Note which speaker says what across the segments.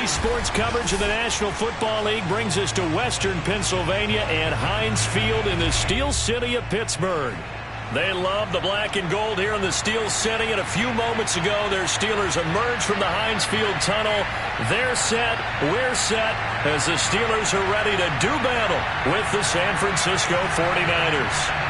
Speaker 1: Sports coverage of the National Football League brings us to Western Pennsylvania and Heinz Field in the Steel City of Pittsburgh. They love the black and gold here in the Steel City, and a few moments ago their Steelers emerged from the Heinz Field tunnel. They're set, we're set, as the Steelers are ready to do battle with the San Francisco 49ers.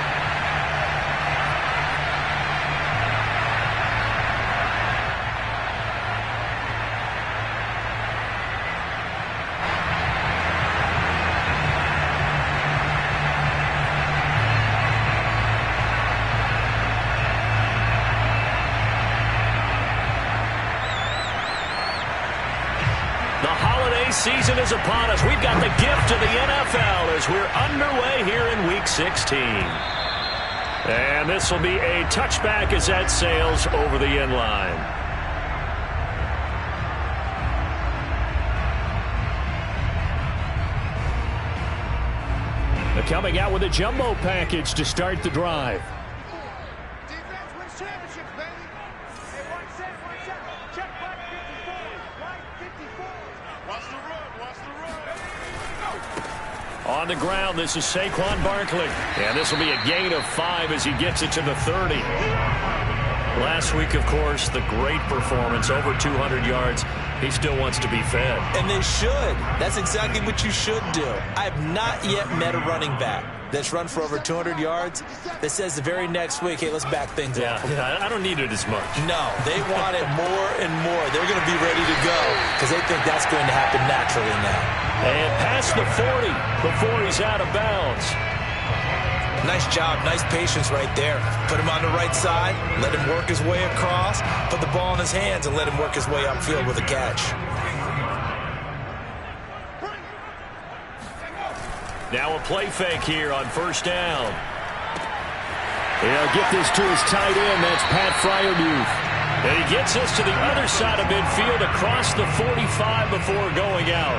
Speaker 1: Season is upon us. We've got the gift of the NFL as we're underway here in Week 16. And this will be a touchback as that sails over the end line. They're coming out with a jumbo package to start the drive. On the ground, this is Saquon Barkley. And this will be a gain of 5 as he gets it to the 30. Last week, of course, the great performance, over 200 yards. He still wants to be fed.
Speaker 2: And they should. That's exactly what you should do. I have not yet met a running back that's run for over 200 yards that says the very next week, hey, let's back things up.
Speaker 1: Yeah, I don't need it as much.
Speaker 2: No, they want it more and more. They're going to be ready to go because they think that's going to happen naturally now.
Speaker 1: And past the 40 before he's out of bounds.
Speaker 2: Nice job, nice patience right there. Put him on the right side, let him work his way across, put the ball in his hands, and let him work his way upfield with a catch.
Speaker 1: Now a play fake here on first down. He'll get this to his tight end. That's Pat Freiermuth. And he gets this to the other side of midfield across the 45 before going out.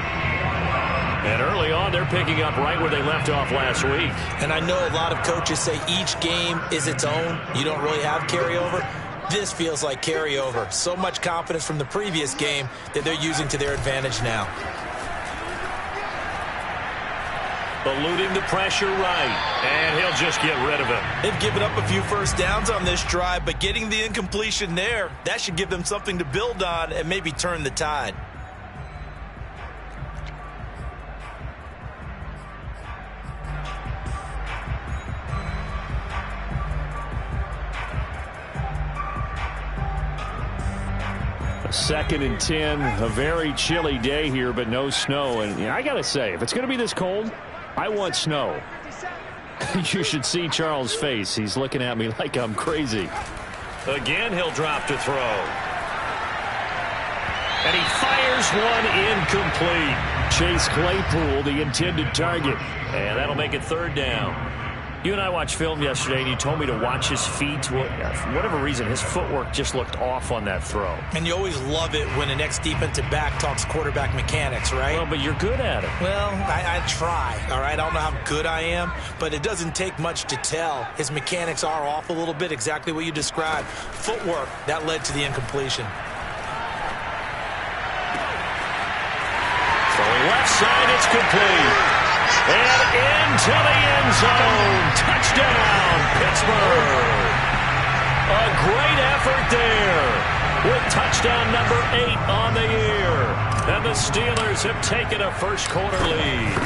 Speaker 1: And early on, they're picking up right where they left off last week.
Speaker 2: And I know a lot of coaches say each game is its own. You don't really have carryover. This feels like carryover. So much confidence from the previous game that they're using to their advantage now.
Speaker 1: Eluding the pressure right, and he'll just get rid of it.
Speaker 2: They've given up a few first downs on this drive, but getting the incompletion there, that should give them something to build on and maybe turn the tide.
Speaker 1: Second and 10, a very chilly day here, but no snow. And I got to say, if it's going to be this cold, I want snow. You should see Charles' face. He's looking at me like I'm crazy. Again, he'll drop to throw. And he fires one incomplete. Chase Claypool, the intended target. And that'll make it third down. You and I watched film yesterday, and you told me to watch his feet. For whatever reason, his footwork just looked off on that throw.
Speaker 2: And you always love it when an ex-defensive back talks quarterback mechanics, right?
Speaker 1: Well, but you're good at it.
Speaker 2: Well, I try, all right? I don't know how good I am, but it doesn't take much to tell. His mechanics are off a little bit, exactly what you described. Footwork, that led to the incompletion.
Speaker 1: Throwing left side, it's complete. And into the end zone. Touchdown, Pittsburgh. A great effort there with touchdown number 8 on the year. And the Steelers have taken a first quarter lead.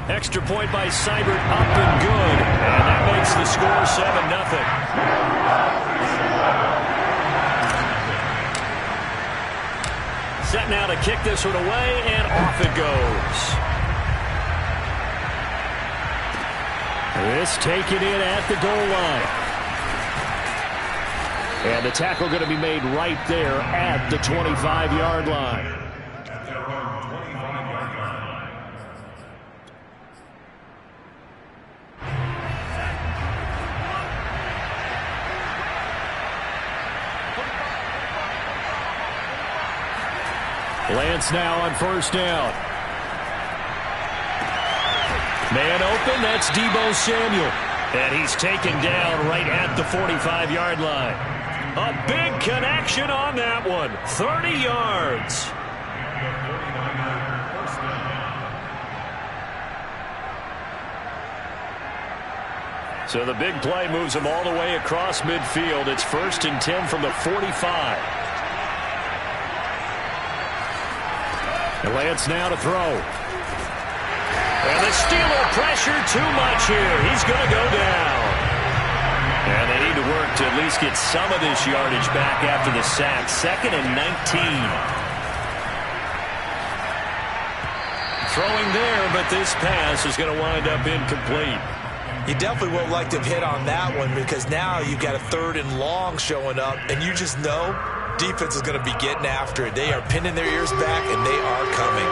Speaker 1: Extra point by Seibert up and good. And that makes the score 7-0. Set now to kick this one away, and off it goes. This taken in at the goal line. And the tackle going to be made right there at the 25-yard line. Lance now on first down. Man open, that's Deebo Samuel. And he's taken down right at the 45-yard line. A big connection on that one. 30 yards. So the big play moves him all the way across midfield. It's 1st and 10 from the 45. Lance now to throw. And the Steeler pressure too much here. He's going to go down. And they need to work to at least get some of this yardage back after the sack. 2nd and 19. Throwing there, but this pass is going to wind up incomplete.
Speaker 2: You definitely won't like to hit on that one because now you've got a 3rd and long showing up, and you just know defense is going to be getting after it. They are pinning their ears back, and they are coming.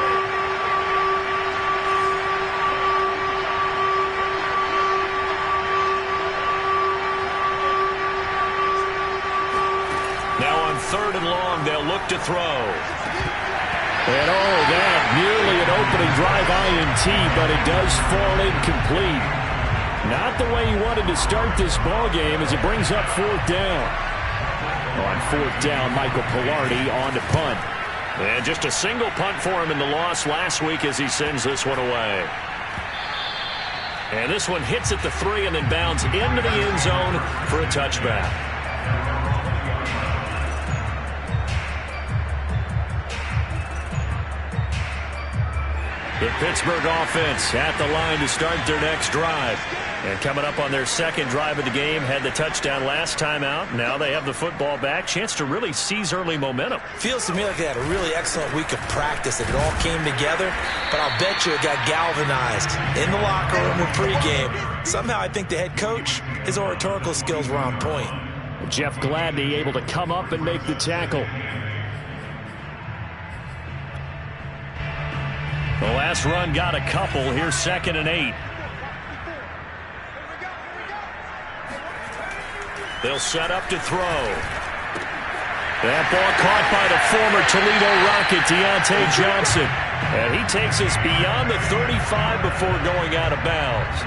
Speaker 1: Now on 3rd and long, they'll look to throw. And that nearly an opening drive INT, but it does fall incomplete. Not the way he wanted to start this ball game as it brings up 4th down. On 4th down, Michael Pilardi on to punt. And just a single punt for him in the loss last week as he sends this one away. And this one hits at the 3 and then bounds into the end zone for a touchback. The Pittsburgh offense at the line to start their next drive. And coming up on their 2nd drive of the game, had the touchdown last time out. Now they have the football back. Chance to really seize early momentum.
Speaker 2: Feels to me like they had a really excellent week of practice. It all came together, but I'll bet you it got galvanized in the locker room in pregame. Somehow I think the head coach, his oratorical skills were on point.
Speaker 1: Jeff Gladney able to come up and make the tackle. The last run got a couple. Here's 2nd and 8. They'll set up to throw. That ball caught by the former Toledo Rocket, Deontay Johnson. And he takes us beyond the 35 before going out of bounds.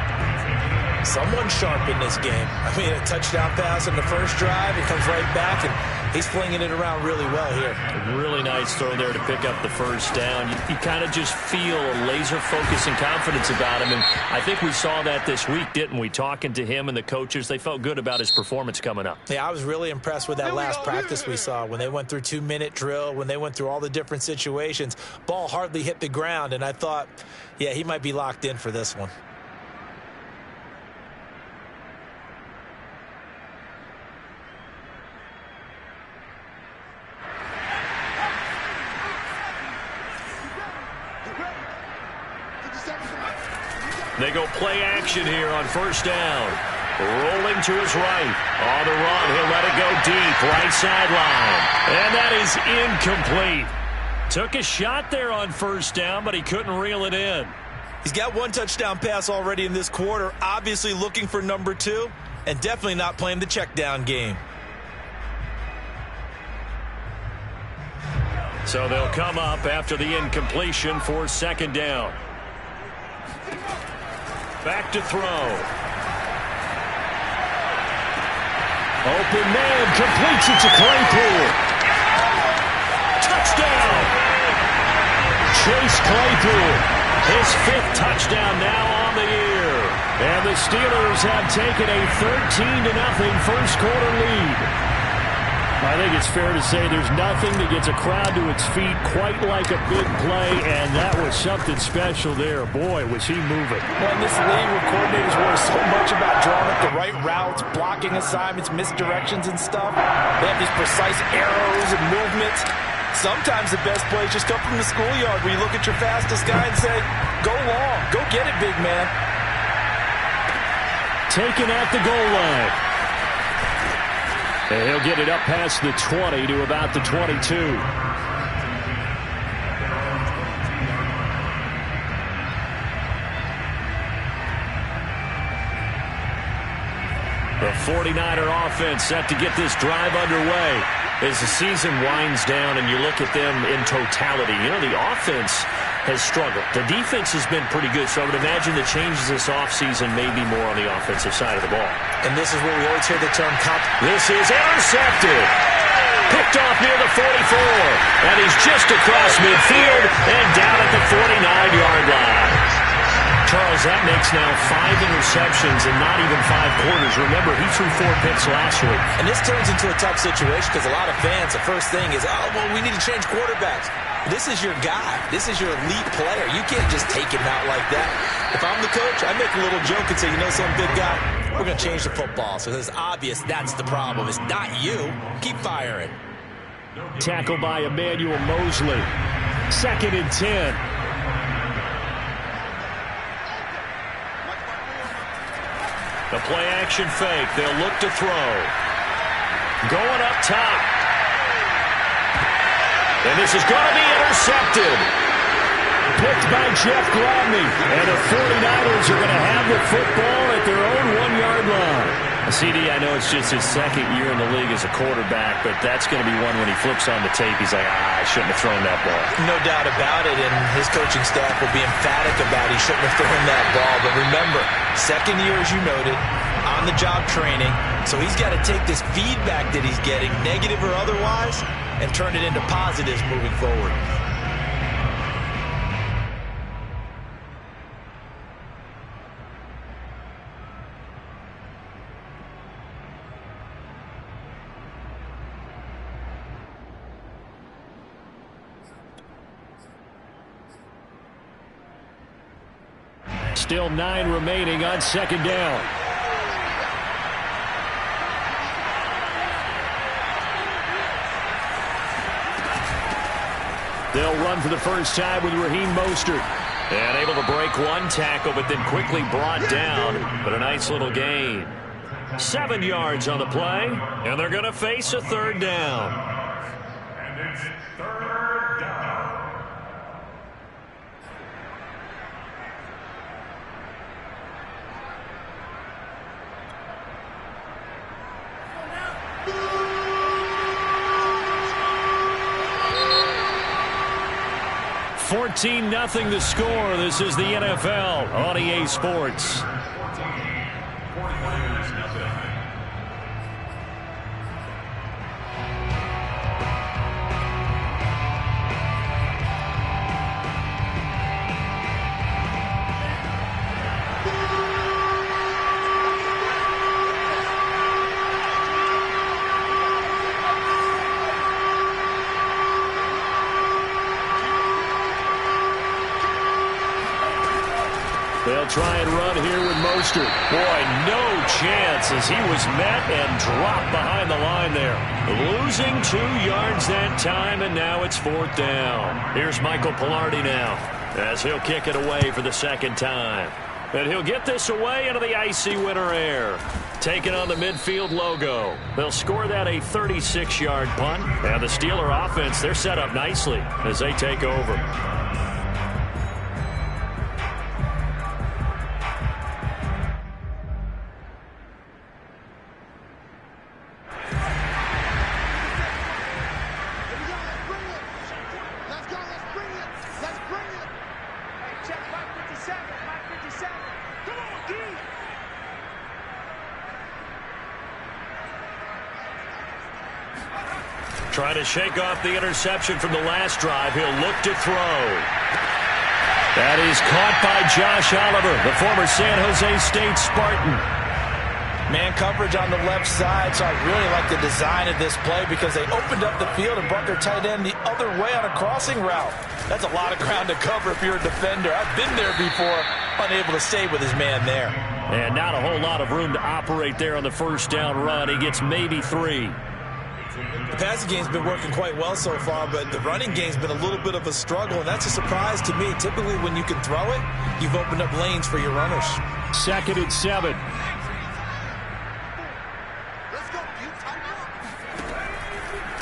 Speaker 2: Someone sharp in this game. I mean, a touchdown pass on the first drive. It comes right back, and he's flinging it around really well here.
Speaker 1: A really nice throw there to pick up the first down. You kind of just feel a laser focus and confidence about him, and I think we saw that this week, didn't we? Talking to him and the coaches, they felt good about his performance coming up.
Speaker 2: Yeah, I was really impressed with that last practice we saw when they went through 2-minute drill, when they went through all the different situations. Ball hardly hit the ground, and I thought, yeah, he might be locked in for this one.
Speaker 1: They go play action here on 1st down. Rolling to his right. On the run, he'll let it go deep. Right sideline. And that is incomplete. Took a shot there on 1st down, but he couldn't reel it in.
Speaker 2: He's got 1 touchdown pass already in this quarter. Obviously looking for number 2. And definitely not playing the check down game.
Speaker 1: So they'll come up after the incompletion for 2nd down. Back to throw. Open man, completes it to Claypool. Touchdown! Chase Claypool, his 5th touchdown now on the year. And the Steelers have taken a 13-0 first quarter lead. I think it's fair to say there's nothing that gets a crowd to its feet quite like a big play, and that was something special there. Boy, was he moving.
Speaker 3: Well, in this league where coordinators worry so much about drawing up the right routes, blocking assignments, misdirections and stuff, they have these precise arrows and movements. Sometimes the best plays just come from the schoolyard where you look at your fastest guy and say, go long, go get it, big man.
Speaker 1: Taken at the goal line. And he'll get it up past the 20 to about the 22. The 49er offense set to get this drive underway as the season winds down and you look at them in totality. You know, the offense has struggled. The defense has been pretty good, so I would imagine the changes this offseason may be more on the offensive side of the ball.
Speaker 2: And this is where we always hear the term
Speaker 1: This is intercepted. Picked off near the 44. And he's just across midfield and down at the 49-yard line. Charles, that makes now 5 interceptions in not even 5 quarters. Remember, he threw 4 picks last week.
Speaker 2: And this turns into a tough situation because a lot of fans, the first thing is, oh, well, we need to change quarterbacks. This is your guy. This is your elite player. You can't just take him out like that. If I'm the coach, I make a little joke and say, you know some big guy, we're going to change the football. So it's obvious that's the problem. It's not you. Keep firing.
Speaker 1: Tackled by Emmanuel Mosley. 2nd and 10. The play-action fake. They'll look to throw. Going up top. And this is going to be intercepted. Picked by Jeff Gladney. And the 49ers are going to have the football at their own 1-yard line. CD, I know it's just his 2nd year in the league as a quarterback, but that's going to be one when he flips on the tape. He's like, I shouldn't have thrown that ball.
Speaker 2: No doubt about it, and his coaching staff will be emphatic about he shouldn't have thrown that ball. But remember, 2nd year, as you noted, on-the-job training, so he's got to take this feedback that he's getting, negative or otherwise, and turn it into positives moving forward.
Speaker 1: Still 9 remaining on 2nd down. They'll run for the first time with Raheem Mostert. And able to break 1 tackle, but then quickly brought down. But a nice little gain. 7 yards on the play, and they're going to face a 3rd down.
Speaker 4: And it's 3rd down.
Speaker 1: $14-0 the score. This is the NFL on EA Sports. They'll try and run here with Mostert. Boy, no chance as he was met and dropped behind the line there. Losing 2 yards that time, and now it's 4th down. Here's Michael Palardy now as he'll kick it away for the 2nd time. And he'll get this away into the icy winter air. Taking on the midfield logo. They'll score that a 36-yard punt. And the Steeler offense, they're set up nicely as they take over. Trying to shake off the interception from the last drive. He'll look to throw. That is caught by Josh Oliver, the former San Jose State Spartan.
Speaker 3: Man coverage on the left side, so I really like the design of this play because they opened up the field and brought their tight end the other way on a crossing route. That's a lot of ground to cover if you're a defender. I've been there before, unable to stay with his man there.
Speaker 1: And not a whole lot of room to operate there on the first down run. He gets maybe 3.
Speaker 2: The passing game's been working quite well so far, but the running game's been a little bit of a struggle, and that's a surprise to me. Typically, when you can throw it, you've opened up lanes for your runners.
Speaker 1: 2nd and 7.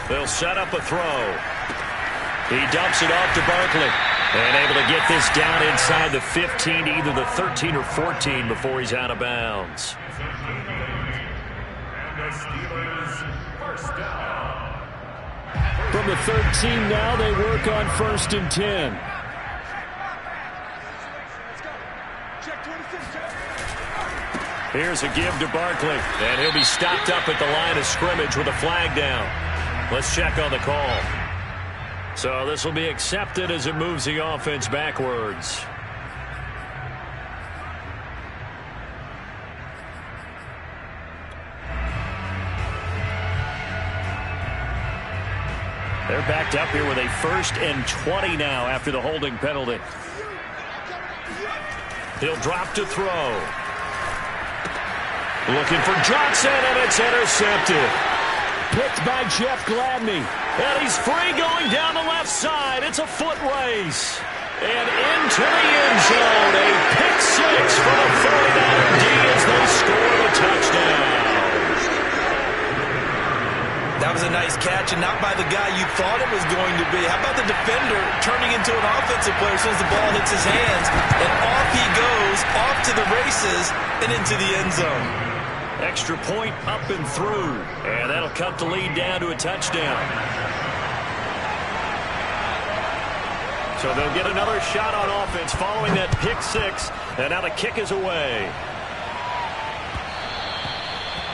Speaker 1: They'll set up a throw. He dumps it off to Barkley. And able to get this down inside the 15, either the 13 or 14 before he's out of bounds. From the 13 now, they work on 1st and 10. Here's a give to Barkley, and he'll be stopped up at the line of scrimmage with a flag down. Let's check on the call. So this will be accepted as it moves the offense backwards. They're backed up here with a 1st and 20 now after the holding penalty. He'll drop to throw. Looking for Johnson, and it's intercepted. Picked by Jeff Gladney. And he's free going down the left side. It's a foot race. And into the end zone. A pick 6 for the 49er D as they score the touchdown.
Speaker 2: That was a nice catch, and not by the guy you thought it was going to be. How about the defender turning into an offensive player as soon as the ball hits his hands, and off he goes, off to the races, and into the end zone.
Speaker 1: Extra point up and through, and that'll cut the lead down to a touchdown. So they'll get another shot on offense following that pick 6, and now the kick is away.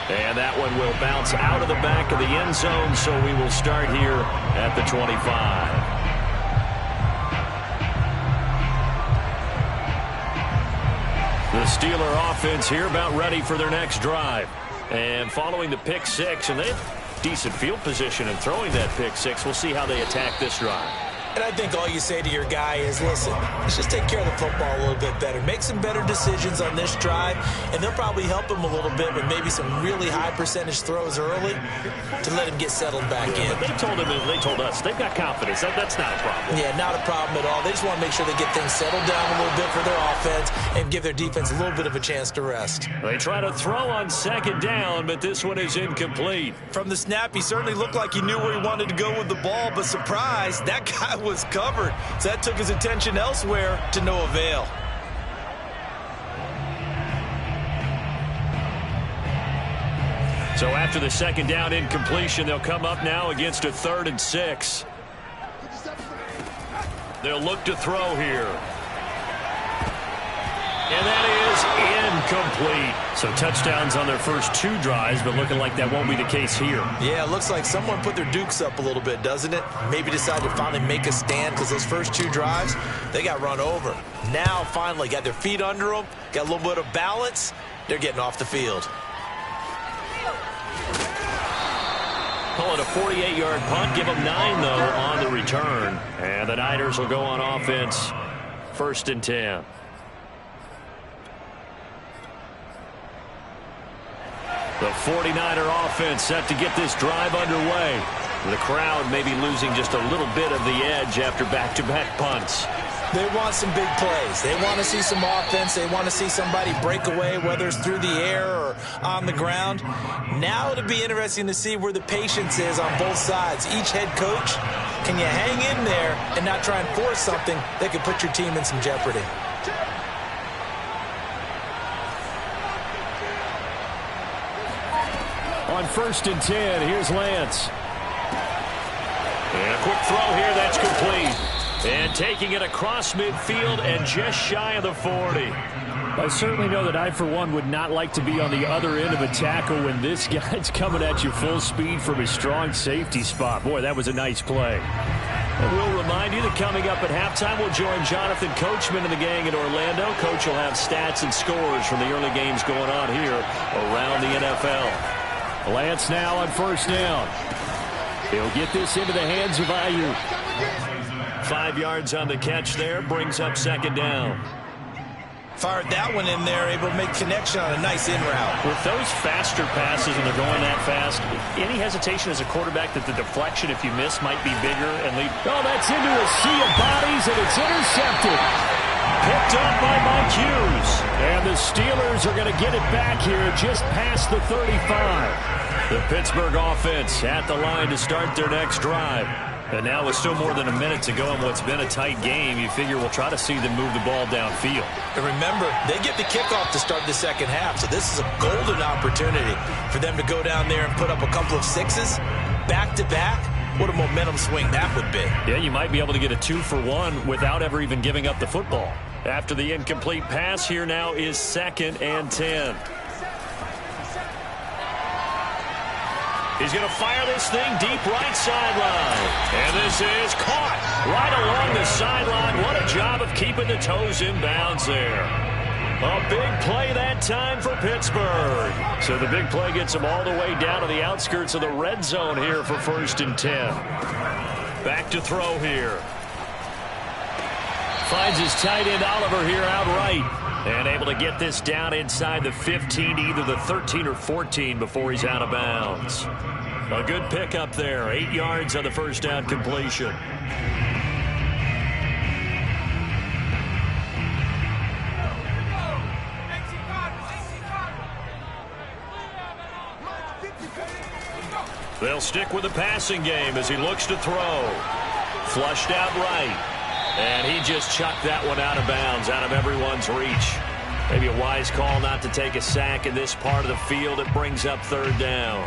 Speaker 1: And that one will bounce out of the back of the end zone, so we will start here at the 25. The Steeler offense here about ready for their next drive. And following the pick 6, and they have decent field position in throwing that pick 6. We'll see how they attack this drive.
Speaker 2: And I think all you say to your guy is, listen, let's just take care of the football a little bit better. Make some better decisions on this drive, and they'll probably help him a little bit with maybe some really high percentage throws early to let him get settled back in.
Speaker 1: But they told us they've got confidence. That's not a problem.
Speaker 2: Yeah, not a problem at all. They just want to make sure they get things settled down a little bit for their offense and give their defense a little bit of a chance to rest.
Speaker 1: They try to throw on 2nd down, but this one is incomplete.
Speaker 2: From the snap, he certainly looked like he knew where he wanted to go with the ball, but surprise, that guy was covered. So that took his attention elsewhere to no avail.
Speaker 1: So after the 2nd down incompletion, they'll come up now against a 3rd and 6. They'll look to throw here. And that is incomplete. So touchdowns on their first 2 drives, but looking like that won't be the case here.
Speaker 2: Yeah, it looks like someone put their dukes up a little bit, doesn't it? Maybe decided to finally make a stand because those first 2 drives, they got run over. Now, finally, got their feet under them, got a little bit of balance. They're getting off the field.
Speaker 1: Call it a 48-yard punt. Give them 9, though, on the return. And the Niners will go on offense. 1st and 10. The 49er offense set to get this drive underway. The crowd maybe losing just a little bit of the edge after back-to-back punts.
Speaker 2: They want some big plays. They want to see some offense. They want to see somebody break away, whether it's through the air or on the ground. Now it'll be interesting to see where the patience is on both sides. Each head coach, can you hang in there and not try and force something that could put your team in some jeopardy?
Speaker 1: On 1st and 10, here's Lance. And a quick throw here, that's complete. And taking it across midfield and just shy of the 40. I certainly know that I, for one, would not like to be on the other end of a tackle when this guy's coming at you full speed from his strong safety spot. Boy, that was a nice play. And we'll remind you that coming up at halftime, we'll join Jonathan Coachman and the gang in Orlando. Coach will have stats and scores from the early games going on here around the NFL. Lance now on 1st down. He'll get this into the hands of Ayuk. 5 yards on the catch there, brings up 2nd down.
Speaker 2: Fired that one in there, able to make connection on a nice in route.
Speaker 1: With those faster passes and they're going that fast, any hesitation as a quarterback that the deflection, if you miss, might be bigger and lead. Oh, that's into a sea of bodies, and it's intercepted. Picked up by Mike Hughes. And the Steelers are going to get it back here just past the 35. The Pittsburgh offense at the line to start their next drive. And now with still more than a minute to go in what's been a tight game, you figure we'll try to see them move the ball downfield.
Speaker 2: And remember, they get the kickoff to start the second half, so this is a golden opportunity for them to go down there and put up a couple of 6s back-to-back. What a momentum swing that would be.
Speaker 1: Yeah, you might be able to get a 2-for-1 without ever even giving up the football. After the incomplete pass, here now is 2nd and 10. He's going to fire this thing deep right sideline. And this is caught right along the sideline. What a job of keeping the toes in bounds there. A big play that time for Pittsburgh. So the big play gets them all the way down to the outskirts of the red zone here for 1st and 10. Back to throw here. Finds his tight end Oliver here outright. And able to get this down inside the 15, either the 13 or 14 before he's out of bounds. A good pickup there. 8 yards on the first down completion. They'll stick with the passing game as he looks to throw. Flushed out right. And he just chucked that one out of bounds, out of everyone's reach. Maybe a wise call not to take a sack in this part of the field. It brings up 3rd down.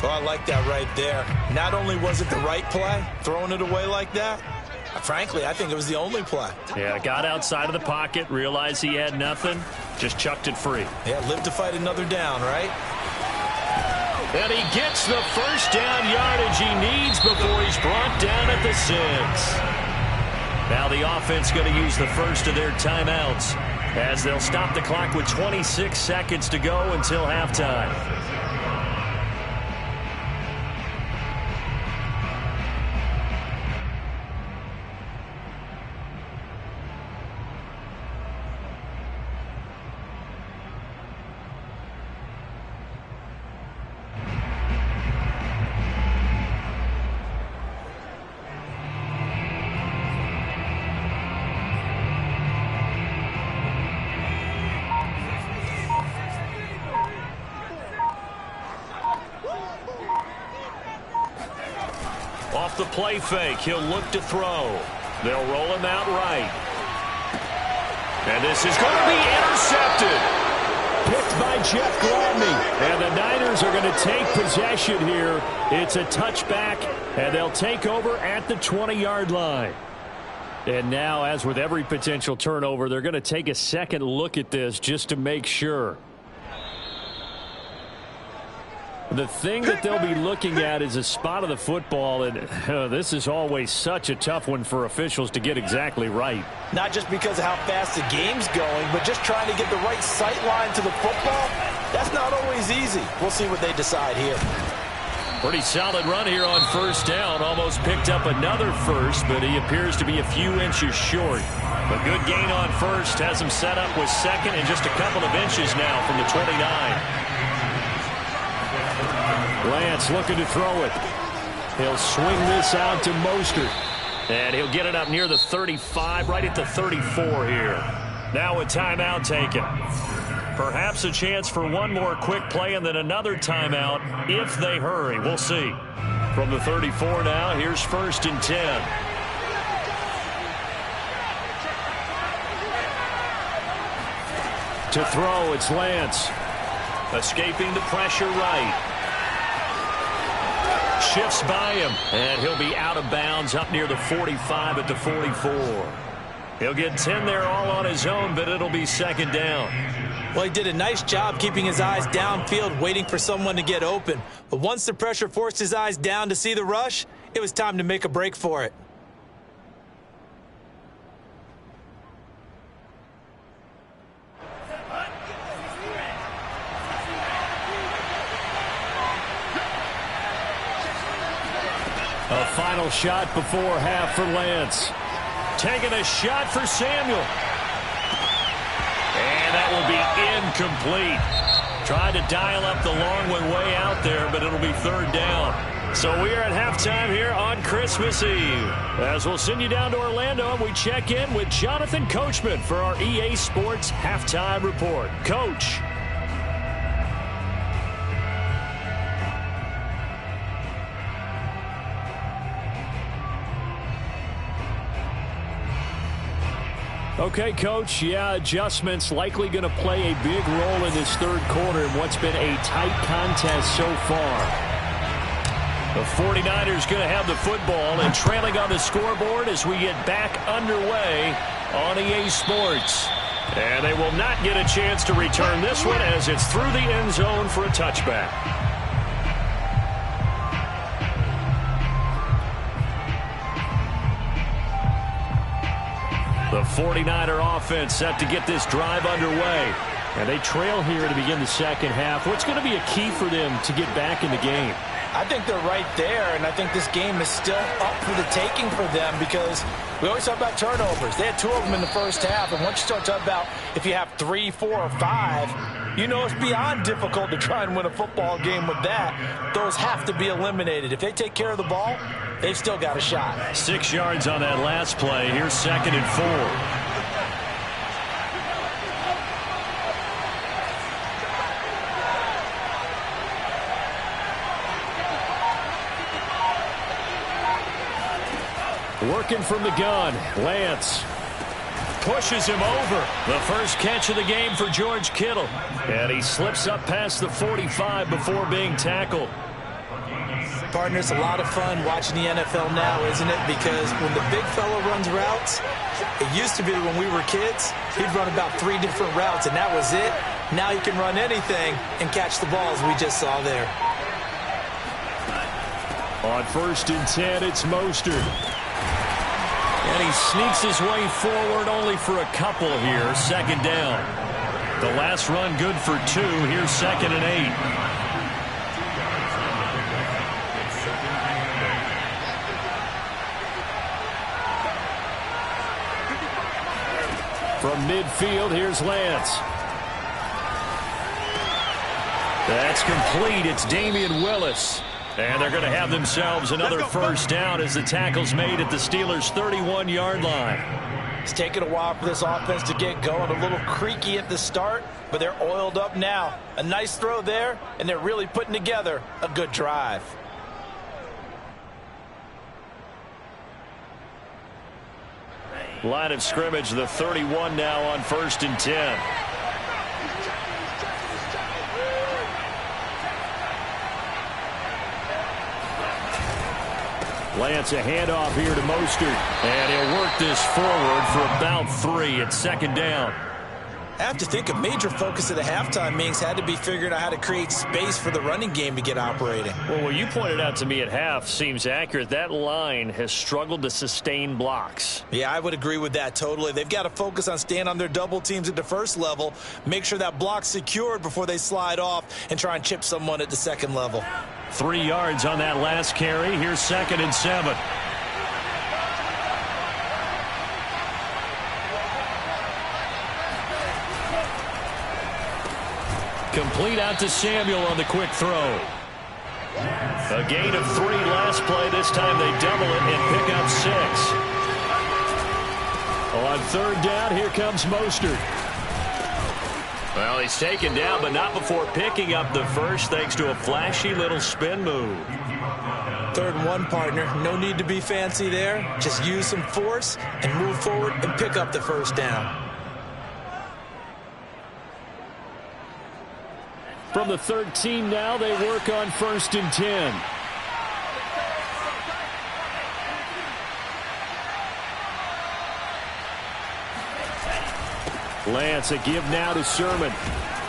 Speaker 2: Oh, I like that right there. Not only was it the right play, throwing it away like that, frankly, I think it was the only play.
Speaker 1: Yeah, got outside of the pocket, realized he had nothing, just chucked it free.
Speaker 2: Yeah, live to fight another down, right?
Speaker 1: And he gets the first down yardage he needs before he's brought down at the 6. Now the offense going to use the first of their timeouts as they'll stop the clock with 26 seconds to go until halftime. Off the play fake, he'll look to throw. They'll roll him out right. And this is going to be intercepted. Picked by Jeff Gladney. And the Niners are going to take possession here. It's a touchback, and they'll take over at the 20-yard line. And now, as with every potential turnover, they're going to take a second look at this just to make sure. The thing that they'll be looking at is a spot of the football, and this is always such a tough one for officials to get exactly right.
Speaker 2: Not just because of how fast the game's going, but just trying to get the right sight line to the football. That's not always easy. We'll see what they decide here.
Speaker 1: Pretty solid run here on 1st down. Almost picked up another first, but he appears to be a few inches short. A good gain on 1st has him set up with 2nd and just a couple of inches now from the 29. Lance looking to throw it. He'll swing this out to Mostert. And he'll get it up near the 35, right at the 34 here. Now a timeout taken. Perhaps a chance for one more quick play and then another timeout if they hurry. We'll see. From the 34 now, here's 1st and 10. To throw, it's Lance. Escaping the pressure right. Shifts by him, and he'll be out of bounds up near the 45 at the 44. He'll get 10 there all on his own, but it'll be 2nd down.
Speaker 2: Well, he did a nice job keeping his eyes downfield, waiting for someone to get open. But once the pressure forced his eyes down to see the rush, it was time to make a break for it.
Speaker 1: A final shot before half for Lance. Taking a shot for Samuel. And that will be incomplete. Tried to dial up the long one way out there, but it'll be 3rd down. So we are at halftime here on Christmas Eve. As we'll send you down to Orlando, and we check in with Jonathan Coachman for our EA Sports Halftime Report. Coach. Okay, Coach, yeah, adjustments likely going to play a big role in this 3rd quarter in what's been a tight contest so far. The 49ers going to have the football and trailing on the scoreboard as we get back underway on EA Sports. And they will not get a chance to return this one as it's through the end zone for a touchback. 49er offense set to get this drive underway.
Speaker 5: And they trail here to begin the second half. What's going to be a key for them to get back in the game?
Speaker 3: I think they're right there, and I think this game is still up for the taking for them because we always talk about turnovers. They had 2 of them in the first half, and once you start talking about if you have 3, 4, or 5, you know it's beyond difficult to try and win a football game with that. Those have to be eliminated. If they take care of the ball, they've still got a shot.
Speaker 1: 6 yards on that last play. Here's 2nd and 4. Working from the gun, Lance pushes him over. The first catch of the game for George Kittle. And he slips up past the 45 before being tackled.
Speaker 2: Partner, it's a lot of fun watching the NFL now, isn't it? Because when the big fella runs routes, it used to be when we were kids, he'd run about 3 different routes, and that was it. Now he can run anything and catch the balls we just saw there.
Speaker 1: On 1st and 10, it's Mostert. And he sneaks his way forward only for a couple here. 2nd down. The last run good for 2. Here's 2nd and 8. From midfield, here's Lance. That's complete. It's Damian Willis. And they're going to have themselves another first down as the tackle's made at the Steelers' 31-yard line.
Speaker 3: It's taken a while for this offense to get going. A little creaky at the start, but they're oiled up now. A nice throw there, and they're really putting together a good drive.
Speaker 1: Line of scrimmage, the 31 now on 1st and 10. Lance, a handoff here to Mostert. And he'll work this forward for about 3. It's 2nd down.
Speaker 2: I have to think a major focus of the halftime meetings had to be figuring out how to create space for the running game to get operating.
Speaker 1: Well, what you pointed out to me at half seems accurate. That line has struggled to sustain blocks.
Speaker 2: Yeah, I would agree with that totally. They've got to focus on staying on their double teams at the first level, make sure that block's secured before they slide off and try and chip someone at the second level.
Speaker 1: 3 yards on that last carry. Here's 2nd and 7. Complete out to Samuel on the quick throw. A gain of 3 last play. This time they double it and pick up 6. On 3rd down, here comes Mostert. Well, he's taken down, but not before picking up the first thanks to a flashy little spin move.
Speaker 2: 3rd and 1, partner. No need to be fancy there. Just use some force and move forward and pick up the first down.
Speaker 5: From the 13 now, they work on 1st and 10. Lance, a give now to Sermon.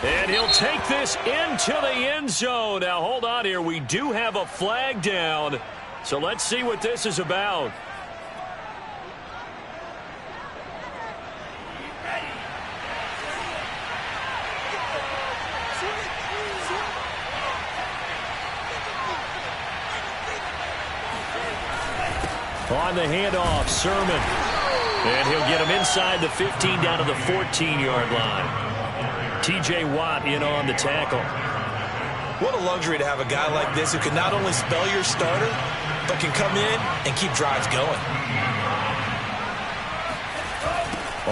Speaker 1: And he'll take this into the end zone. Now, hold on here. We do have a flag down. So let's see what this is about. On the handoff, Sermon. And he'll get him inside the 15 down to the 14-yard line. T.J. Watt in on the tackle.
Speaker 2: What a luxury to have a guy like this who can not only spell your starter, but can come in and keep drives going.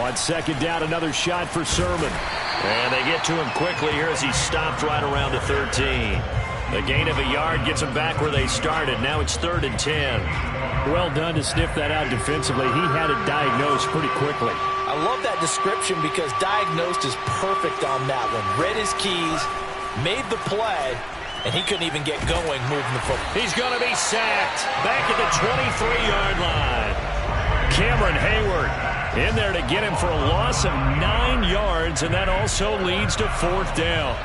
Speaker 1: On 2nd down, another shot for Sermon. And they get to him quickly here as he stopped right around the 13. The gain of a yard gets them back where they started. Now it's 3rd and 10.
Speaker 5: Well done to sniff that out defensively. He had it diagnosed pretty quickly.
Speaker 3: I love that description because diagnosed is perfect on that one. Read his keys, made the play, and he couldn't even get going moving the football.
Speaker 1: He's going to be sacked back at the 23-yard line. Cameron Hayward in there to get him for a loss of 9 yards, and that also leads to 4th down.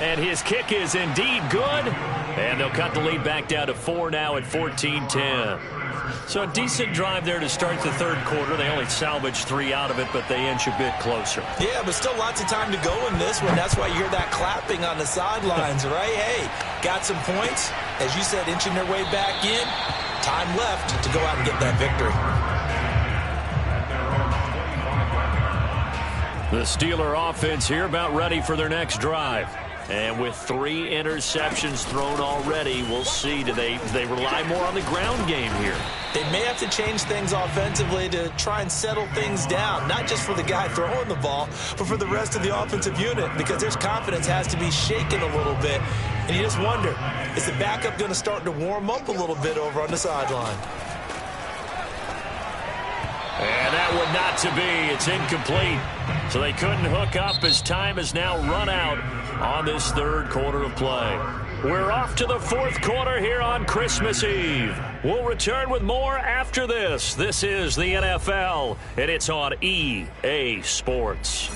Speaker 1: And his kick is indeed good. And they'll cut the lead back down to 4 now at 14-10. So a decent drive there to start the third quarter. They only salvaged 3 out of it, but they inch a bit closer.
Speaker 2: Yeah, but still lots of time to go in this one. That's why you hear that clapping on the sidelines, right? Hey, got some points. As you said, inching their way back in. Time left to go out and get that victory.
Speaker 1: The Steeler offense here about ready for their next drive. And with 3 interceptions thrown already, we'll see. Do they rely more on the ground game here?
Speaker 2: They may have to change things offensively to try and settle things down, not just for the guy throwing the ball, but for the rest of the offensive unit, because their confidence has to be shaken a little bit. And you just wonder, is the backup going to start to warm up a little bit over on the sideline?
Speaker 1: And that would not to be. It's incomplete. So they couldn't hook up as time has now run out on this third quarter of play. We're off to the fourth quarter here on Christmas Eve. We'll return with more after this. This is the NFL, and it's on EA Sports.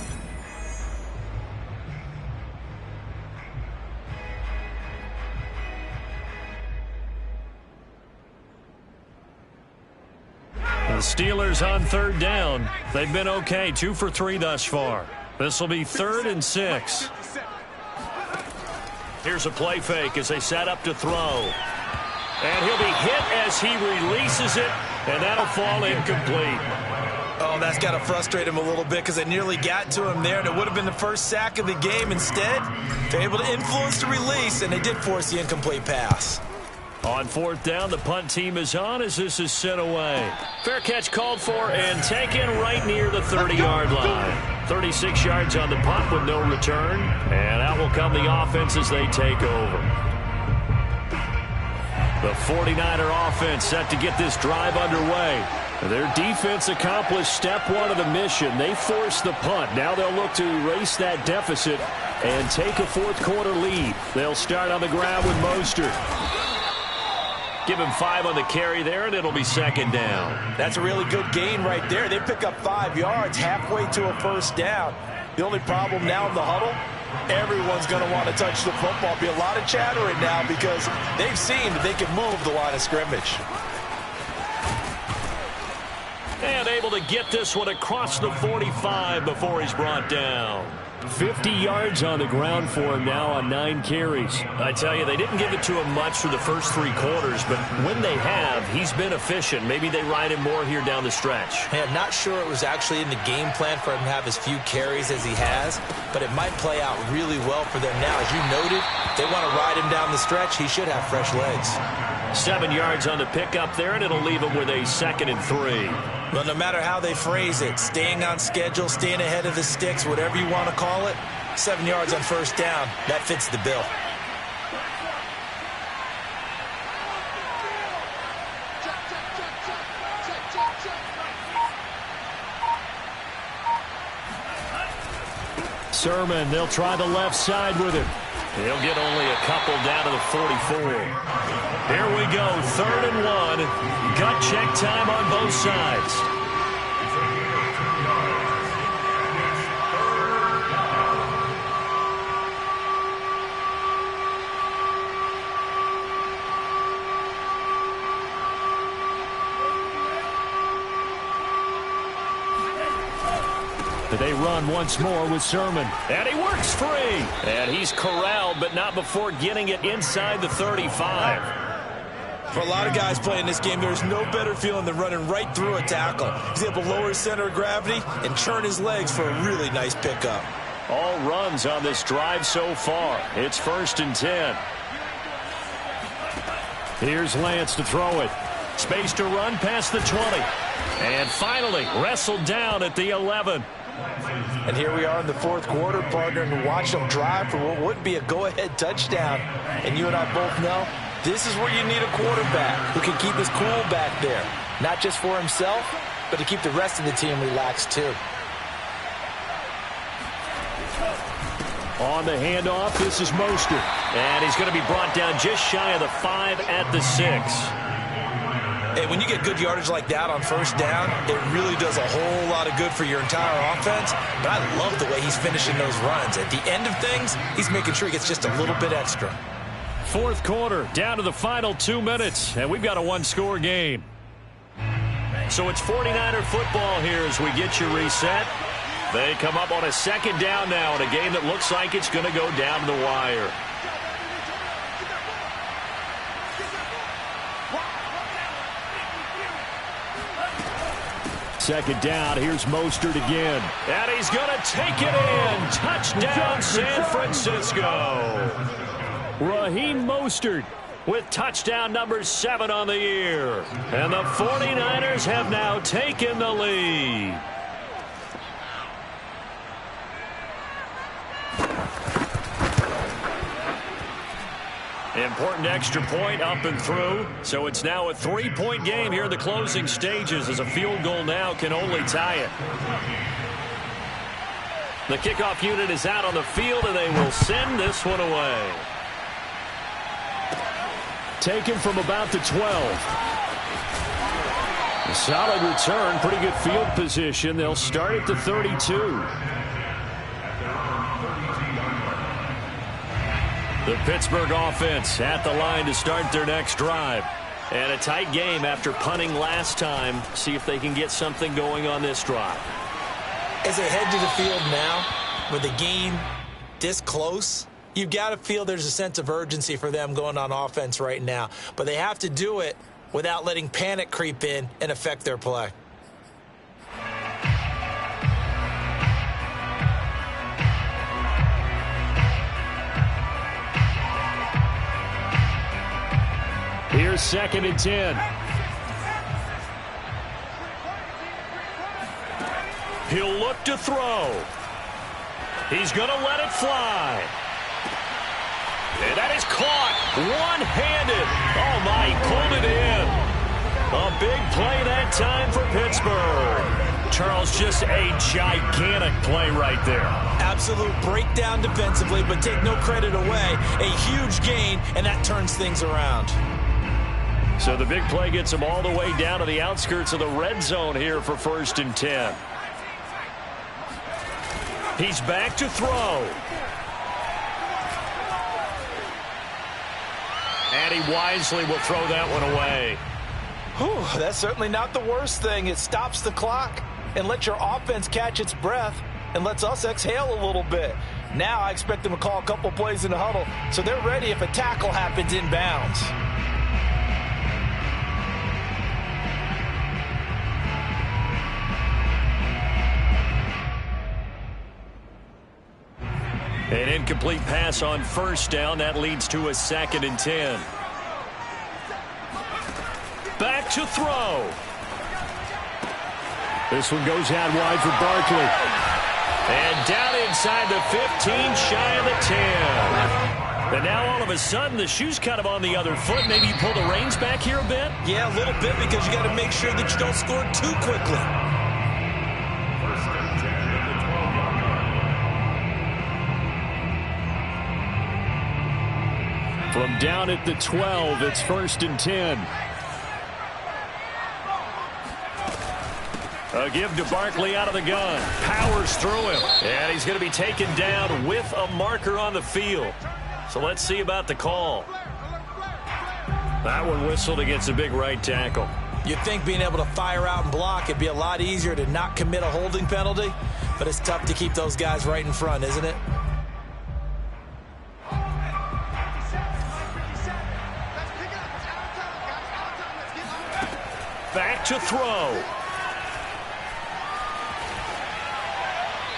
Speaker 1: The Steelers on third down. They've been okay, 2 for 3 thus far. This will be 3rd and 6. Here's a play fake as they set up to throw. And he'll be hit as he releases it, and that'll fall incomplete.
Speaker 2: Oh, that's got to frustrate him a little bit because they nearly got to him there, and it would have been the first sack of the game. Instead, they're able to influence the release, and they did force the incomplete pass.
Speaker 1: On 4th down, the punt team is on as this is sent away. Fair catch called for and taken right near the 30-yard line. 36 yards on the punt with no return. And out will come the offense as they take over. The 49er offense set to get this drive underway. Their defense accomplished step 1 of the mission. They forced the punt. Now they'll look to erase that deficit and take a fourth quarter lead. They'll start on the ground with Mostert. Give him 5 on the carry there, and it'll be 2nd down.
Speaker 3: That's a really good gain right there. They pick up 5 yards halfway to a first down. The only problem now in the huddle, everyone's going to want to touch the football. Be a lot of chattering now because they've seen that they can move the line of scrimmage.
Speaker 1: And able to get this one across the 45 before he's brought down. 50 yards on the ground for him now on 9 carries. I tell you, they didn't give it to him much for the first 3 quarters, but when they have, he's been efficient. Maybe they ride him more here down the stretch.
Speaker 2: Hey, I'm not sure it was actually in the game plan for him to have as few carries as he has, but it might play out really well for them now. As you noted, they want to ride him down the stretch. He should have fresh legs.
Speaker 1: 7 yards on the pickup there, and it'll leave him with a 2nd and 3.
Speaker 2: Well, no matter how they phrase it, staying on schedule, staying ahead of the sticks, whatever you want to call it, 7 yards on first down, that fits the bill.
Speaker 1: Sermon, they'll try the left side with him. He'll get only a couple down to the 44. Here we go, 3rd and 1. Gut check time on both sides. They run once more with Sermon. And he works free. And he's corralled, but not before getting it inside the 35.
Speaker 2: For a lot of guys playing this game, there's no better feeling than running right through a tackle. He's able to lower his center of gravity and churn his legs for a really nice pickup.
Speaker 1: All runs on this drive so far. It's 1st and 10. Here's Lance to throw it. Space to run past the 20. And finally wrestled down at the 11.
Speaker 3: And here we are in the 4th quarter, partner, and watch them drive for what would be a go-ahead touchdown. And you and I both know this is where you need a quarterback who can keep his cool back there. Not just for himself, but to keep the rest of the team relaxed too.
Speaker 1: On the handoff, this is Mostert. And he's going to be brought down just shy of the 5 at the 6.
Speaker 2: Hey, when you get good yardage like that on first down, it really does a whole lot of good for your entire offense. But I love the way he's finishing those runs. At the end of things, he's making sure he gets just a little bit extra.
Speaker 1: fourth quarter, down to the final 2 minutes, and we've got a one-score game. So it's 49er football here as we get you reset. They come up on a second down now in a game that looks like it's going to go down to the wire.
Speaker 5: Second down, here's Mostert again.
Speaker 1: And he's going to take it in. Touchdown, San Francisco.
Speaker 5: Raheem Mostert
Speaker 1: with touchdown number 7 on the year. And the 49ers have now taken the lead. Important extra point up and through. So it's now a 3-point game here in the closing stages as a field goal now can only tie it. The kickoff unit is out on the field and they will send this one away.
Speaker 5: Taken from about the 12. A solid return, pretty good field position. They'll start at the 32.
Speaker 1: The Pittsburgh offense at the line to start their next drive. And a tight game after punting last time. See if they can get something going on this drive.
Speaker 2: As they head to the field now, with the game this close, you've got to feel there's a sense of urgency for them going on offense right now. But they have to do it without letting panic creep in and affect their play.
Speaker 5: Here's 2nd and 10.
Speaker 1: He'll look to throw. He's going to let it fly. And that is caught one-handed. Oh, my, he pulled it in. A big play that time for Pittsburgh. Charles, just a gigantic play right there.
Speaker 2: Absolute breakdown defensively, but take no credit away. A huge gain, and that turns things around.
Speaker 1: So the big play gets him all the way down to the outskirts of the red zone here for 1st and 10. He's back to throw. And he wisely will throw that one away.
Speaker 3: Whew, that's certainly not the worst thing. It stops the clock and lets your offense catch its breath and lets us exhale a little bit. Now I expect them to call a couple plays in the huddle so they're ready if a tackle happens inbounds.
Speaker 1: An incomplete pass on 1st down. That leads to a 2nd and 10. Back to throw.
Speaker 5: This one goes out wide for Barkley.
Speaker 1: And down inside the 15, shy of the 10. And now all of a sudden the shoe's kind of on the other foot. Maybe you pull the reins back here a bit?
Speaker 2: Yeah, a little bit because you got to make sure that you don't score too quickly.
Speaker 5: From down at the 12, it's 1st and 10.
Speaker 1: A give to Barkley out of the gun. Powers through him. And he's going to be taken down with a marker on the field. So let's see about the call. That one whistled against a big right tackle.
Speaker 2: You'd think being able to fire out and block, it'd be a lot easier to not commit a holding penalty. But it's tough to keep those guys right in front, isn't it?
Speaker 1: Back to throw.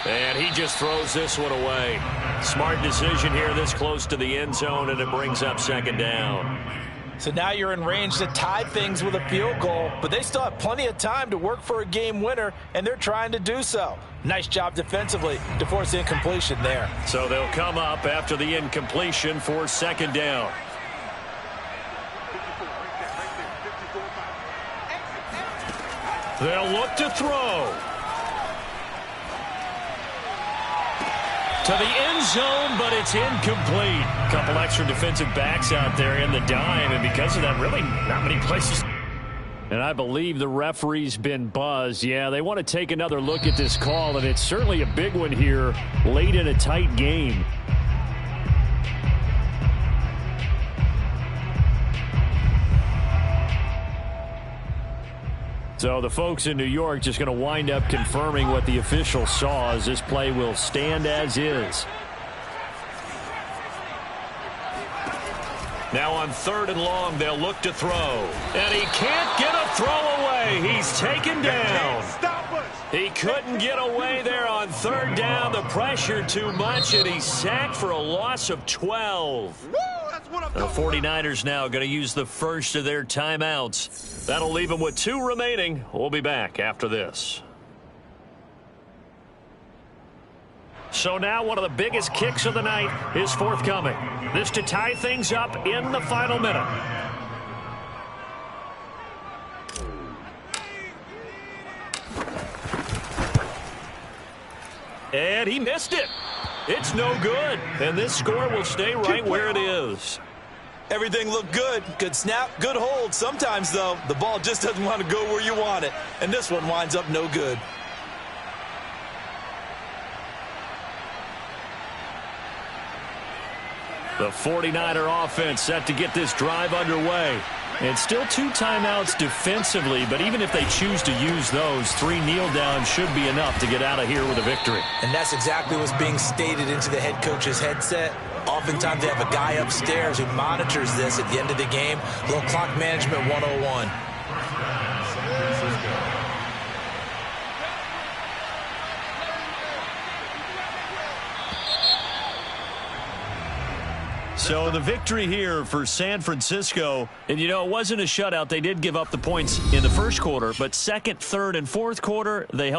Speaker 1: And he just throws this one away. Smart decision here this close to the end zone, and it brings up 2nd down.
Speaker 3: So now you're in range to tie things with a field goal, but they still have plenty of time to work for a game winner, and they're trying to do so. Nice job defensively to force the incompletion there.
Speaker 1: So they'll come up after the incompletion for 2nd down. They'll look to throw. To the end zone, but it's incomplete. A couple extra defensive backs out there in the dime, and because of that, really not many places.
Speaker 5: And I believe the referee's been buzzed. Yeah, they want to take another look at this call, and it's certainly a big one here late in a tight game. So the folks in New York just going to wind up confirming what the official saw, as this play will stand as is. Now on 3rd and long, they'll look to throw. And he can't get a throw away. He's taken down. He couldn't get away there on 3rd down. The pressure too much, and he's sacked for a loss of 12. The 49ers now going to use the first of their timeouts. That'll leave them with 2 remaining. We'll be back after this. So now one of the biggest kicks of the night is forthcoming. This to tie things up in the final minute. And he missed it. It's no good. And this score will stay right where it is.
Speaker 2: Everything looked good. Good snap, good hold. Sometimes, though, the ball just doesn't want to go where you want it. And this one winds up no good.
Speaker 5: The 49er offense set to get this drive underway. And still 2 timeouts defensively, but even if they choose to use those, 3 kneel downs should be enough to get out of here with a victory.
Speaker 2: And that's exactly what's being stated into the head coach's headset. Oftentimes they have a guy upstairs who monitors this at the end of the game. A little clock management 101.
Speaker 5: So the victory here for San Francisco. And, you know, it wasn't a shutout. They did give up the points in the first quarter, but second, third, and fourth quarter, they held